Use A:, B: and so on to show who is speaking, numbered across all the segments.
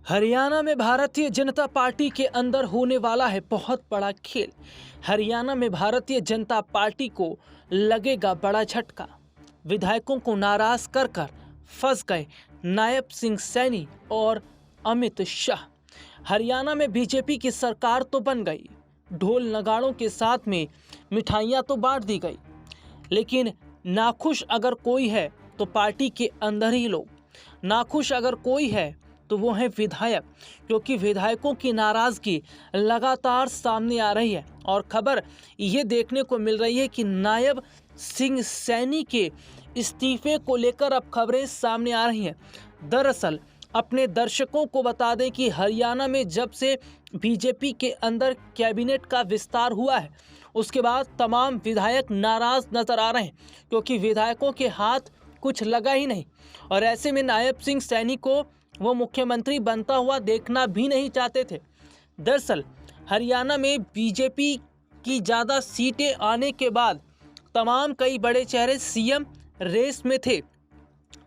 A: हरियाणा में भारतीय जनता पार्टी के अंदर होने वाला है बहुत बड़ा खेल। हरियाणा में भारतीय जनता पार्टी को लगेगा बड़ा झटका। विधायकों को नाराज कर कर फंस गए नायब सिंह सैनी और अमित शाह। हरियाणा में बीजेपी की सरकार तो बन गई, ढोल नगाड़ों के साथ में मिठाइयाँ तो बांट दी गई, लेकिन नाखुश अगर कोई है तो पार्टी के अंदर ही लोग। नाखुश अगर कोई है तो वो है विधायक, क्योंकि विधायकों की नाराजगी लगातार सामने आ रही है और खबर ये देखने को मिल रही है कि नायब सिंह सैनी के इस्तीफे को लेकर अब खबरें सामने आ रही हैं। दरअसल अपने दर्शकों को बता दें कि हरियाणा में जब से बीजेपी के अंदर कैबिनेट का विस्तार हुआ है, उसके बाद तमाम विधायक नाराज नजर आ रहे हैं, क्योंकि विधायकों के हाथ कुछ लगा ही नहीं। और ऐसे में नायब सिंह सैनी को वो मुख्यमंत्री बनता हुआ देखना भी नहीं चाहते थे। दरअसल हरियाणा में बीजेपी की ज़्यादा सीटें आने के बाद तमाम कई बड़े चेहरे सीएम रेस में थे।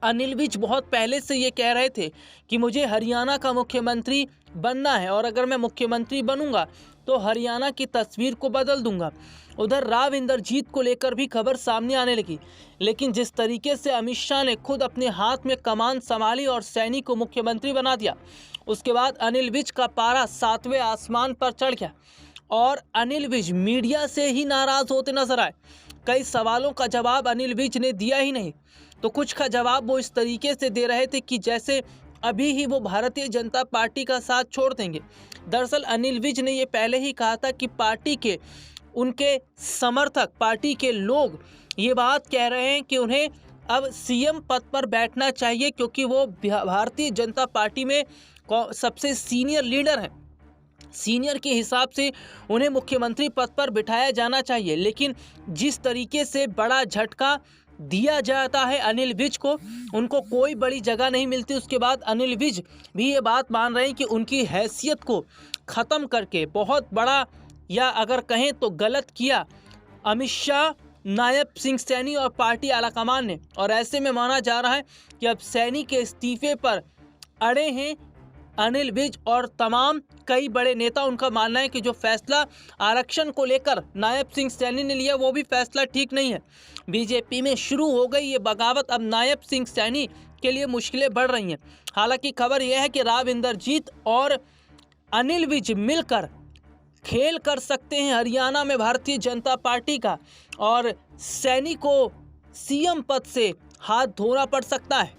A: अनिल विज बहुत पहले से ये कह रहे थे कि मुझे हरियाणा का मुख्यमंत्री बनना है और अगर मैं मुख्यमंत्री बनूंगा तो हरियाणा की तस्वीर को बदल दूंगा। उधर राव इंद्रजीत को लेकर भी खबर सामने आने लगी, लेकिन जिस तरीके से अमित शाह ने खुद अपने हाथ में कमान संभाली और सैनी को मुख्यमंत्री बना दिया, उसके बाद अनिल विज का पारा 7वें आसमान पर चढ़ गया और अनिल विज मीडिया से ही नाराज होते नजर आए। कई सवालों का जवाब अनिल विज ने दिया ही नहीं, तो कुछ का जवाब वो इस तरीके से दे रहे थे कि जैसे अभी ही वो भारतीय जनता पार्टी का साथ छोड़ देंगे। दरअसल अनिल विज ने ये पहले ही कहा था कि पार्टी के उनके समर्थक, पार्टी के लोग ये बात कह रहे हैं कि उन्हें अब सीएम पद पर बैठना चाहिए, क्योंकि वो भारतीय जनता पार्टी में सबसे सीनियर लीडर हैं। सीनियर के हिसाब से उन्हें मुख्यमंत्री पद पर बिठाया जाना चाहिए। लेकिन जिस तरीके से बड़ा झटका दिया जाता है अनिल विज को, उनको कोई बड़ी जगह नहीं मिलती। उसके बाद अनिल विज भी ये बात मान रहे हैं कि उनकी हैसियत को ख़त्म करके बहुत बड़ा, या अगर कहें तो गलत किया अमित शाह, नायब सिंह सैनी और पार्टी आलाकमान ने। और ऐसे में माना जा रहा है कि अब सैनी के इस्तीफे पर अड़े हैं अनिल विज और तमाम कई बड़े नेता। उनका मानना है कि जो फैसला आरक्षण को लेकर नायब सिंह सैनी ने लिया वो भी फैसला ठीक नहीं है। बीजेपी में शुरू हो गई ये बगावत, अब नायब सिंह सैनी के लिए मुश्किलें बढ़ रही हैं। हालांकि खबर यह है कि राव इंद्रजीत और अनिल विज मिलकर खेल कर सकते हैं हरियाणा में भारतीय जनता पार्टी का, और सैनी को सीएम पद से हाथ धोना पड़ सकता है।